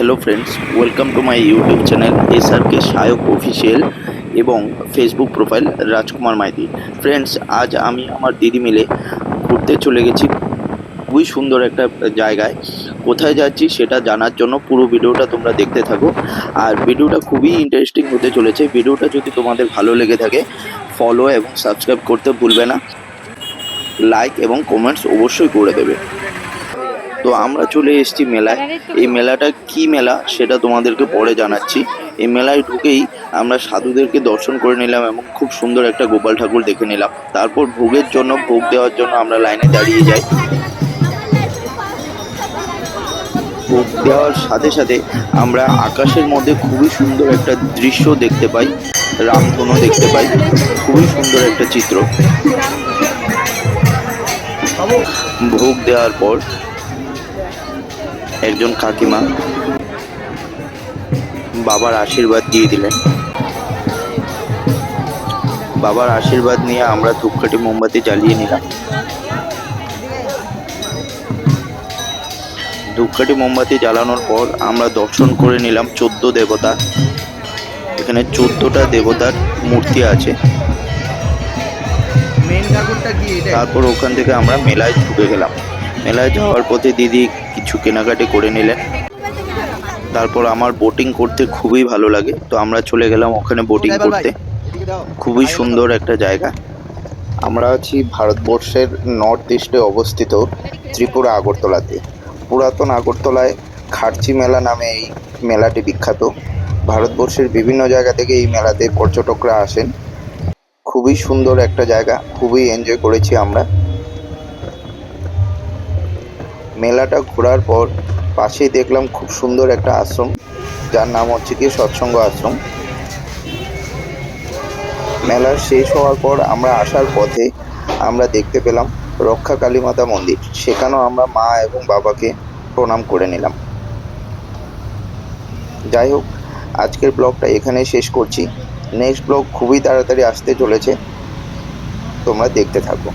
Hello friends, welcome to my YouTube channel SRK Sayak official এবং Facebook profile রাজকুমার Maiti. Friends, আজ আমি আমার দিদি মিলে ঘুরতে চলে গেছি খুবই সুন্দর একটা জায়গায়। কোথায় যাচ্ছি সেটা জানার জন্য পুরো ভিডিওটা তোমরা দেখতে থাকো। আর ভিডিওটা খুবই ইন্টারেস্টিং হতে চলেছে। ভিডিওটা যদি তোমাদের ভালো লেগে থাকে ফলো এবং সাবস্ক্রাইব করতে ভুলবে না। লাইক এবং কমেন্টস অবশ্যই করে দেবে। তো আমরা চলে এসেছি মেলায়। এই মেলাটা কি মেলা সেটা তোমাদেরকে পরে জানাচ্ছি। এই মেলায় ঢুকেই আমরা সাধুদেরকে দর্শন করে নিলাম এবং খুব সুন্দর একটা গোপাল ঠাকুর দেখে নিলাম। তারপর ভোগের জন্য, ভোগ দেওয়ার জন্য আমরা লাইনে দাঁড়িয়ে যাই। ভোগ দেওয়ার সাথে সাথে আমরা আকাশের মধ্যে খুবই সুন্দর একটা দৃশ্য দেখতে পাই, রামধনু দেখতে পাই। খুবই সুন্দর একটা চিত্র। ভোগ দেওয়ার পর একজন কাকিমা বাবার আশীর্বাদ দিয়ে দিলেন। বাবার আশীর্বাদ নিয়ে আমরা ধূপকাঠি মোমবাতি জ্বালিয়ে নিলাম। ধূপকাঠি মোমবাতি জ্বালানোর পর আমরা দর্শন করে নিলাম 14 দেবতা। এখানে 14টা দেবতার মূর্তি আছে। তারপর ওখান থেকে আমরা মেলায় ঢুকে গেলাম। মেলায় যাওয়ার পথে দিদি কিছু কেনাকাটি করে নিলেন। তারপর আমার বোটিং করতে খুবই ভালো লাগে, তো আমরা চলে গেলাম ওখানে বোটিং করতে। খুবই সুন্দর একটা জায়গা। আমরা আছি ভারতবর্ষের নর্থ ইস্টে অবস্থিত ত্রিপুরা আগরতলাতে। পুরাতন আগরতলায় খার্চি মেলা নামে এই মেলাটি বিখ্যাত। ভারতবর্ষের বিভিন্ন জায়গা থেকে এই মেলাতে পর্যটকরা আসেন। খুবই সুন্দর একটা জায়গা, খুবই এনজয় করেছি আমরা। মেলাটা ঘোরার পর পাশেই দেখলাম খুব সুন্দর একটা আশ্রম, যার নাম হচ্ছে কি সৎসঙ্গ আশ্রম। মেলা শেষ হওয়ার পর আমরা আসার পথে আমরা দেখতে পেলাম রক্ষা কালী মাতা মন্দির। সেখানেও আমরা মা এবং বাবাকে প্রণাম করে নিলাম। যাই হোক, আজকের ব্লগটা এখানেই শেষ করছি। নেক্সট ব্লগ খুবই তাড়াতাড়ি আসতে চলেছে, তোমরা দেখতে থাকো।